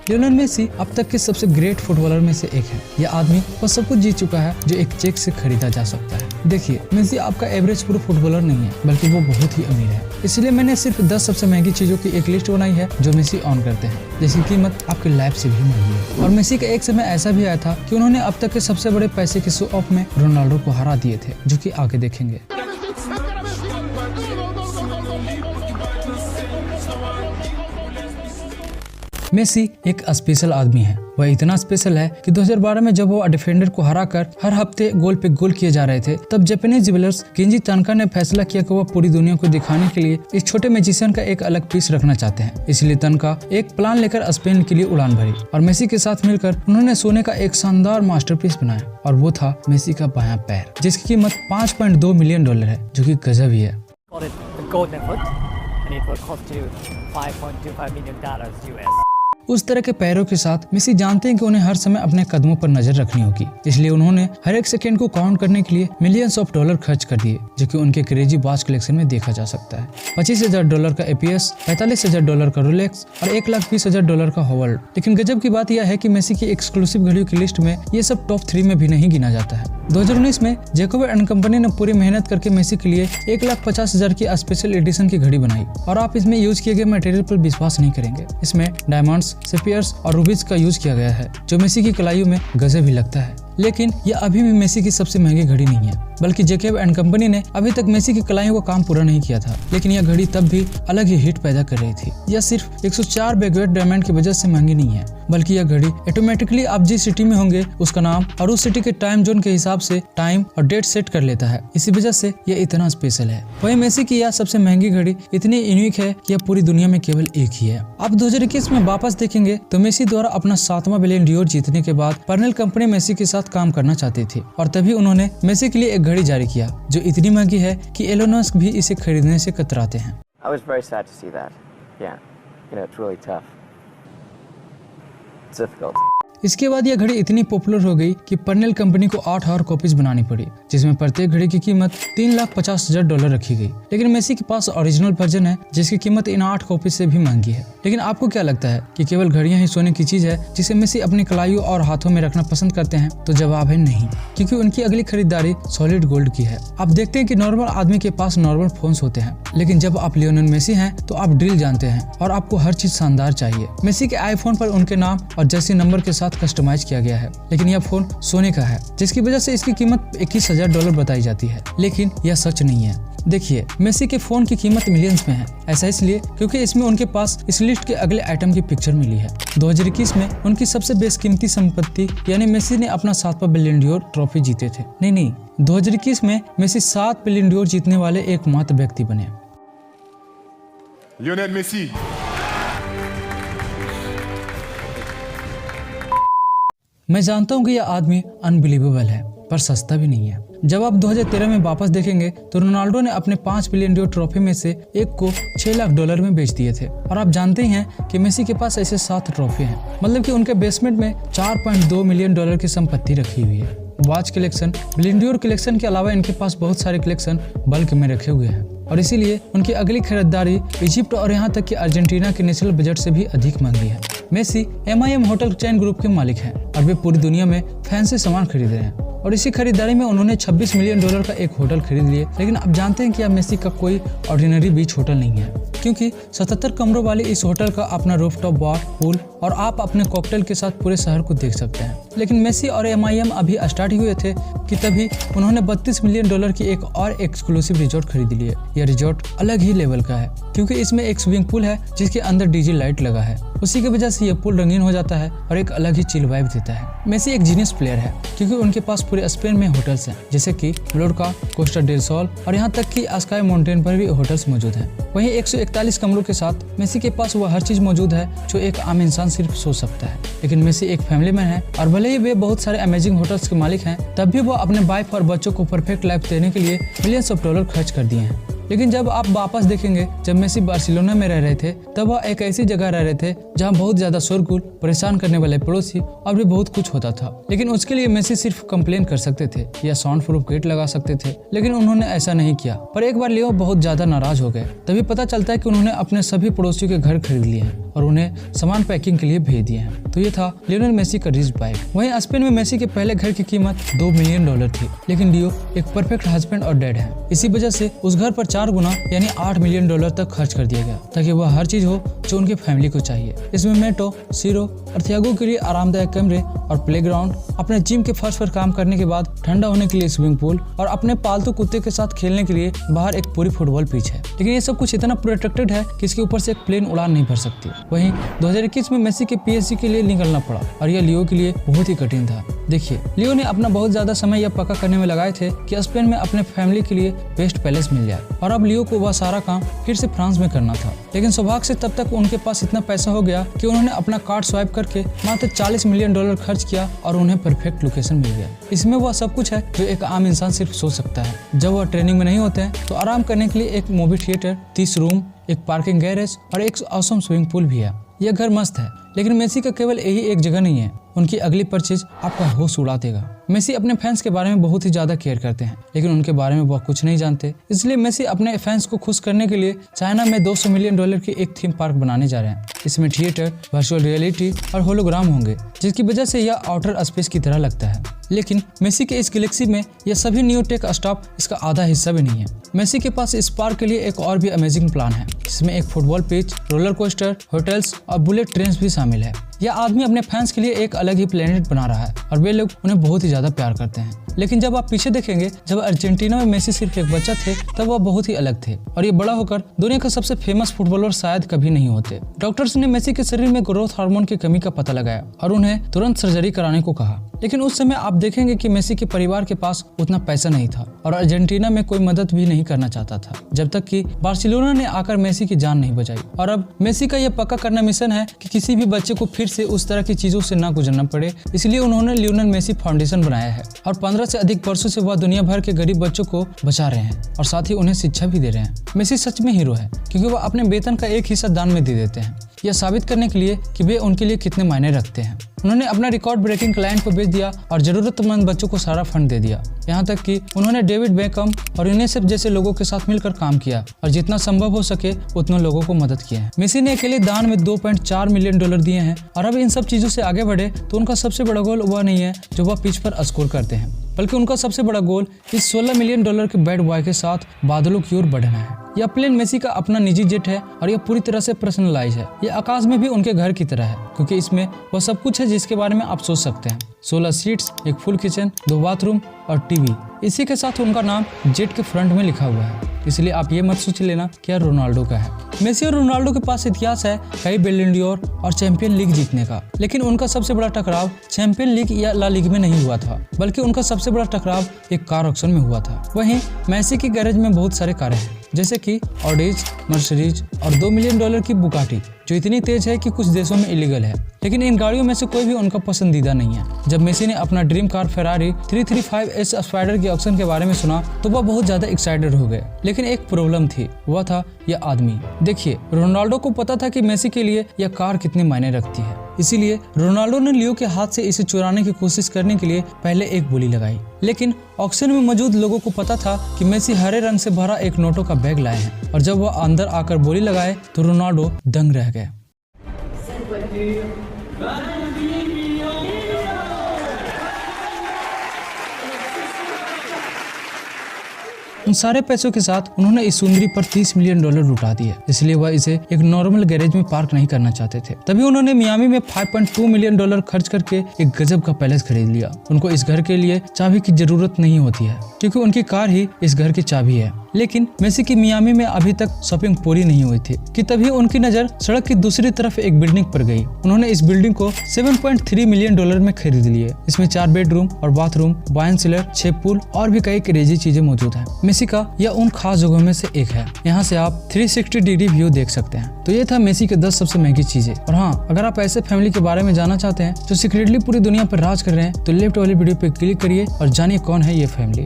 Lionel Messi अब तक के सबसे ग्रेट फुटबॉलर में से एक है। यह आदमी वो सब कुछ जीत चुका है जो एक चेक से खरीदा जा सकता है। देखिए, मेसी आपका एवरेज प्रो फुटबॉलर नहीं है, बल्कि वो बहुत ही अमीर है। इसलिए मैंने सिर्फ 10 सबसे महंगी चीजों की एक लिस्ट बनाई है जो मेसी ऑन करते हैं, जिसकी कीमत आपकी लाइफ से भी महंगी है। और मेसी का एक समय ऐसा भी आया था कि उन्होंने अब तक के सबसे बड़े पैसे के शो ऑफ में रोनाल्डो को हरा दिए थे, जो कि आगे देखेंगे। मेसी एक स्पेशल आदमी है। वह इतना स्पेशल है कि 2012 में जब वो डिफेंडर को हराकर हर हफ्ते गोल पे गोल किए जा रहे थे, तब जापानीज ज्वेलर्स केंजी तानका ने फैसला किया कि वह पूरी दुनिया को दिखाने के लिए इस छोटे मैजिशियन का एक अलग पीस रखना चाहते हैं। इसलिए तानका एक प्लान लेकर स्पेन के लिए उड़ान भरी और मेसी के साथ मिलकर उन्होंने सोने का एक शानदार मास्टरपीस बनाया, और वो था मेसी का बायां पैर, जिसकी कीमत $5.2 मिलियन है, जो कि गजब ही है। उस तरह के पैरों के साथ मेसी जानते हैं कि उन्हें हर समय अपने कदमों पर नजर रखनी होगी, इसलिए उन्होंने हर एक सेकंड को काउंट करने के लिए मिलियंस ऑफ डॉलर खर्च कर दिए, जो कि उनके क्रेजी वॉच कलेक्शन में देखा जा सकता है। $25,000 का एपीएस, $45,000 का रोलेक्स और $1,20,000 का हॉवर्ल्ड। लेकिन गजब की बात यह है कि मेसी की एक्सक्लूसिव घड़ियों की लिस्ट में ये सब टॉप 3 में भी नहीं गिना जाता है। 2019 में जैकोब एंड कंपनी ने पूरी मेहनत करके मेसी के लिए 1,50,000 की स्पेशल एडिशन की घड़ी बनाई, और आप इसमें यूज किए गए मटेरियल पर विश्वास नहीं करेंगे। इसमें डायमंड्स, सेफियर्स और रूबीज का यूज किया गया है, जो मेसी की कलाइयों में गजब ही लगता है। लेकिन यह अभी भी मेसी की सबसे महंगी घड़ी नहीं है, बल्कि जैकोब एंड कंपनी ने अभी तक मेसी की कलाइयों का काम पूरा नहीं किया था। लेकिन यह घड़ी तब भी अलग ही हिट पैदा कर रही थी। यह सिर्फ 104 बेगवेट डायमंड की वजह से महंगी नहीं है, बल्कि यह घड़ी ऑटोमेटिकली आप जिस सिटी में होंगे उसका नाम और उस सिटी के टाइम जोन के हिसाब से टाइम और डेट सेट कर लेता है। इसी वजह से यह इतना स्पेशल है। वही मेसी की यह सबसे महंगी घड़ी इतनी यूनिक है कि यह पूरी दुनिया में केवल एक ही है। आप 2021 में वापस देखेंगे तो मेसी द्वारा अपना 7वां बिलियन डॉलर जीतने के बाद पर्नेल कंपनी मेसी के साथ काम करना चाहती थी, और तभी उन्होंने मेसी के लिए एक घड़ी जारी किया जो इतनी महंगी है कि एलोन मस्क भी इसे खरीदने से कतराते हैं। I was very sad to see that. Yeah, it's really tough. It's difficult. इसके बाद यह घड़ी इतनी पॉपुलर हो गई कि पर्नेल कंपनी को 8 और कॉपीज बनानी पड़ी, जिसमें प्रत्येक घड़ी की कीमत $3,50,000 रखी गई। लेकिन मेसी के पास ओरिजिनल वर्जन है जिसकी कीमत इन 8 कॉपीज से भी महंगी है। लेकिन आपको क्या लगता है कि केवल घड़ियां ही सोने की चीज है जिसे मेसी अपनी कलाइयों और हाथों में रखना पसंद करते हैं? तो जवाब है नहीं, क्योंकि उनकी अगली खरीदारी सॉलिड गोल्ड की है। आप देखते हैं कि नॉर्मल आदमी के पास नॉर्मल फोन्स होते हैं, लेकिन जब आप लियोनेल मेसी हैं तो आप ड्रिल जानते हैं और आपको हर चीज शानदार चाहिए। मेसी के आईफोन पर उनके नाम और जर्सी नंबर के साथ कस्टमाइज किया गया है, लेकिन यह फोन सोने का है, जिसकी वजह से इसकी कीमत $21,000 बताई जाती है। लेकिन यह सच नहीं है। देखिए, मेसी के फोन की कीमत मिलियंस में है। ऐसा इसलिए क्योंकि इसमें उनके पास इस लिस्ट के अगले आइटम की पिक्चर मिली है। 2021 में उनकी सबसे बेशकीमती संपत्ति यानी मेसी ने अपना 7वां बिलियन डॉलर ट्रॉफी जीते थे। नहीं, 2021 में मेसी 7 बिलियन डॉलर जीतने वाले एकमात्र व्यक्ति बने। Lionel Messi. मैं जानता हूँ कि यह आदमी अनबिलीवेबल है, पर सस्ता भी नहीं है। जब आप 2013 में वापस देखेंगे तो रोनाल्डो ने अपने 5 बिलियन डॉलर ट्रॉफी में से एक को $6 लाख में बेच दिए थे। और आप जानते ही हैं कि मेसी के पास ऐसे 7 ट्रॉफी हैं, मतलब कि उनके बेसमेंट में $4.2 मिलियन की संपत्ति रखी हुई है। Watch collection, billion dollar collection के अलावा इनके पास बहुत सारे कलेक्शन बल्क में रखे हुए हैं, और इसीलिए उनकी अगली खरीदारी इजिप्ट और यहाँ तक कि अर्जेंटीना के नेशनल बजट से भी अधिक महंगी है। Messi MIM hotel chain group के मालिक हैं और वे पूरी दुनिया में फैंसी सामान खरीद रहे हैं, और इसी खरीदारी में उन्होंने $26 मिलियन का एक होटल खरीद लिए। लेकिन आप जानते हैं कि यह मेसी का कोई ऑर्डिनरी बीच होटल नहीं है, क्योंकि 77 कमरों वाले इस होटल का अपना रूफटॉप बार, पूल और आप अपने कॉकटेल के साथ पूरे शहर को देख सकते हैं। लेकिन मेसी और MIM अभी स्टार्ट ही हुए थे कि तभी उन्होंने $32 मिलियन की एक और एक्सक्लूसिव रिजॉर्ट खरीद लिए। यह रिजॉर्ट अलग ही लेवल का है, क्योंकि इसमें एक स्विमिंग पूल है जिसके अंदर डीजे लाइट लगा है। उसी की वजह से यह पूल रंगीन हो जाता है और एक अलग ही चिल वाइब देता है। मेसी एक जीनियस प्लेयर है, क्योंकि उनके पास पूरे स्पेन में होटल्स हैं, जैसे कि लोरका, कोस्टा डेल सोल और यहाँ तक कि स्काई माउंटेन पर भी होटल्स मौजूद हैं। वहीं 141 कमरों के साथ मेसी के पास वह हर चीज मौजूद है जो एक आम इंसान सिर्फ सोच सकता है। लेकिन मेसी एक फैमिली मैन है, और भले ही वे बहुत सारे अमेजिंग होटल्स के मालिक हैं, तब भी वो अपने वाइफ और बच्चों को परफेक्ट लाइफ देने के लिए $मिलियंस खर्च कर दिए हैं। लेकिन जब आप वापस देखेंगे, जब मेसी बार्सिलोना में रह रहे थे तब वह एक ऐसी जगह रह रहे थे जहाँ बहुत ज्यादा शोरगुल, परेशान करने वाले पड़ोसी और भी बहुत कुछ होता था। लेकिन उसके लिए मेसी सिर्फ कंप्लेन कर सकते थे या साउंड प्रूफ गेट लगा सकते थे, लेकिन उन्होंने ऐसा नहीं किया। पर एक बार लियो बहुत ज्यादा नाराज हो गए। तभी पता चलता है कि उन्होंने अपने सभी पड़ोसियों के घर खरीद लिए हैं और उन्हें सामान पैकिंग के लिए भेज दिए हैं। तो ये था लियोनेल मेसी का रिच बाइक। वहीं स्पेन में मेसी के पहले घर की कीमत $2 मिलियन थी, लेकिन लियो एक परफेक्ट हस्बैंड और डैड है। इसी वजह से उस घर पर 4 गुना यानी $8 मिलियन तक खर्च कर दिया गया ताकि वह हर चीज हो जो उनकी फैमिली को चाहिए। इसमें मेटो, सीरो और थियागो के लिए आरामदायक कमरे और प्लेग्राउंड, अपने जिम के फर्श पर काम करने के बाद ठंडा होने के लिए स्विमिंग पूल और अपने पालतू कुत्ते के साथ खेलने के लिए बाहर एक पूरी फुटबॉल पिच है। लेकिन ये सब कुछ इतना प्रोटेक्टेड है कि इसके ऊपर से एक प्लेन उड़ान नहीं भर सकती। वहीं 2021 में मेसी के PSG के लिए निकलना पड़ा और यह लियो के लिए बहुत ही कठिन था। देखिए, लियो ने अपना बहुत ज्यादा समय यह पक्का करने में लगाए थे कि स्पेन में अपने फैमिली के लिए बेस्ट पैलेस मिल जाए और अब लियो को वह सारा काम फिर से फ्रांस में करना था। लेकिन सौभाग्य से तब तक उनके पास इतना पैसा हो गया कि उन्होंने अपना कार्ड स्वाइप करके मात्र $40 मिलियन खर्च किया और उन्हें परफेक्ट लोकेशन मिल गया। इसमें वह सब कुछ है जो एक आम इंसान सिर्फ सोच सकता है। जब वह ट्रेनिंग में नहीं होते हैं तो आराम करने के लिए एक मूवी थिएटर, 30 रूम, एक पार्किंग गैरेज और एक ऑसम स्विमिंग पूल भी है। यह घर मस्त है, लेकिन मेसी का केवल यही एक जगह नहीं है। उनकी अगली परचेज आपका होश उड़ा देगा। मेसी अपने फैंस के बारे में बहुत ही ज्यादा केयर करते हैं, लेकिन उनके बारे में वह कुछ नहीं जानते। इसलिए मेसी अपने फैंस को खुश करने के लिए चाइना में $200 मिलियन की एक थीम पार्क बनाने जा रहे हैं। इसमें थिएटर, वर्चुअल रियलिटी और होलोग्राम होंगे, जिसकी वजह से यह आउटर स्पेस की तरह लगता है। लेकिन मेसी के इस गैलेक्सी में यह सभी न्यू टेक स्टाफ इसका आधा हिस्सा भी नहीं है। मेसी के पास इस पार्क के लिए एक और भी अमेजिंग प्लान है, जिसमें एक football pitch, roller coaster, hotels और बुलेट ट्रेन्स भी शामिल है। यह आदमी अपने फैंस के लिए एक अलग ही प्लेनेट बना रहा है और वे लोग उन्हें बहुत ही ज्यादा प्यार करते हैं। लेकिन जब आप पीछे देखेंगे, जब अर्जेंटीना में मेसी सिर्फ एक बच्चा थे तब वह बहुत ही अलग थे और ये बड़ा होकर दुनिया का सबसे फेमस फुटबॉलर शायद कभी नहीं होते। डॉक्टर्स ने मेसी के शरीर में ग्रोथ हार्मोन की कमी का पता लगाया और उन्हें तुरंत सर्जरी कराने को कहा। लेकिन उस समय आप देखेंगे कि मेसी के परिवार के पास उतना पैसा नहीं था और अर्जेंटीना में कोई मदद भी नहीं करना चाहता था, जब तक कि बार्सिलोना ने आकर मेसी की जान नहीं बचाई। और अब मेसी का यह पक्का करना मिशन है कि किसी भी बच्चे को फिर से उस तरह की चीजों से ना गुजरना पड़े। इसलिए उन्होंने लियोनेल मेसी फाउंडेशन बनाया है और 15 से अधिक वर्षों से वह दुनिया भर के गरीब बच्चों को बचा रहे हैं और साथ ही उन्हें शिक्षा भी दे रहे हैं। मेसी सच में हीरो है, क्योंकि वह अपने वेतन का एक हिस्सा दान में दे देते हैं, यह साबित करने के लिए कि वे उनके लिए कितने मायने रखते हैं। उन्होंने अपना रिकॉर्ड ब्रेकिंग क्लाइंट को बेच दिया और जरूरतमंद बच्चों को सारा फंड दे दिया। यहाँ तक कि उन्होंने डेविड बेकम और यूनिसेफ जैसे लोगों के साथ मिलकर काम किया और जितना संभव हो सके उतने लोगों को मदद किया है। मेसी ने अकेले दान में $2.4 मिलियन दिए हैं और अब इन सब चीजों से आगे बढ़े तो उनका सबसे बड़ा गोल वह नहीं है जो वह पिच पर स्कोर करते हैं, बल्कि उनका सबसे बड़ा गोल इस $16 मिलियन के बैड बॉय के साथ बादलों की ओर बढ़ना है। यह प्लेन मेसी का अपना निजी जेट है और यह पूरी तरह से पर्सनलाइज है। यह आकाश में भी उनके घर की तरह है, क्योंकि इसमें वह सब कुछ है जिसके बारे में आप सोच सकते हैं। 16 सीट्स, एक फुल किचन, 2 बाथरूम और टीवी। इसी के साथ उनका नाम जेट के फ्रंट में लिखा हुआ है, इसलिए आप ये मत सोच लेना कि यह रोनाल्डो का है। मेसी और रोनाल्डो के पास इतिहास है कई बैलन ड'ओर और चैंपियन लीग जीतने का, लेकिन उनका सबसे बड़ा टकराव चैंपियन लीग या ला लीग में नहीं हुआ था, बल्कि उनका सबसे बड़ा टकराव एक कार ऑक्शन में हुआ था। वहीं मेसी की गैरेज में बहुत सारे कारें हैं, जैसे कि ऑडीज, मर्सिडीज और $2 मिलियन की बुगाटी, जो इतनी तेज है कि कुछ देशों में इलीगल है। लेकिन इन गाड़ियों में से कोई भी उनका पसंदीदा नहीं है। जब मेसी ने अपना dream car Ferrari 335S spider के ऑक्शन के बारे में सुना तो वह बहुत ज्यादा एक्साइटेड हो गए। लेकिन एक प्रॉब्लम थी, वह था यह आदमी। देखिए, रोनाल्डो को पता था कि मेसी के लिए यह कार कितने मायने रखती है, इसीलिए रोनाल्डो ने लियो के हाथ से इसे चुराने की कोशिश करने के लिए पहले एक बोली लगाई। लेकिन ऑक्शन में मौजूद लोगों को पता था कि मेसी हरे रंग से भरा एक नोटों का बैग लाए हैं और जब वह अंदर आकर बोली लगाए तो रोनाल्डो दंग रह गए। उन सारे पैसों के साथ उन्होंने इस सुंदरी पर $30 मिलियन लुटा दिए, इसलिए वह इसे एक नॉर्मल गैरेज में पार्क नहीं करना चाहते थे। तभी उन्होंने मियामी में $5.2 मिलियन खर्च करके एक गजब का पैलेस खरीद लिया। उनको इस घर के लिए चाबी की जरूरत नहीं होती है, क्योंकि उनकी कार ही इस घर की चाबी है। लेकिन मेसी की मियामी में अभी तक शॉपिंग पूरी नहीं हुई थी कि तभी उनकी नजर सड़क की दूसरी तरफ एक बिल्डिंग पर गई। उन्होंने इस बिल्डिंग को $7.3 मिलियन में खरीद लिए। इसमें 4 बेडरूम और बाथरूम, वाइन सेलर, 6 पूल और भी कई क्रेजी चीजें मौजूद हैं। मेसी का यह उन खास जगहों में से एक है। यहाँ से आप 360 डिग्री व्यू देख सकते हैं। तो ये था मेसी के 10 सबसे महंगी चीजें। और हाँ, अगर आप ऐसे फैमिली के बारे में जानना चाहते हैं जो सीक्रेटली पूरी दुनिया पर राज कर रहे हैं तो लेफ्ट वाली वीडियो पे क्लिक करिए और जानिए कौन है ये फैमिली।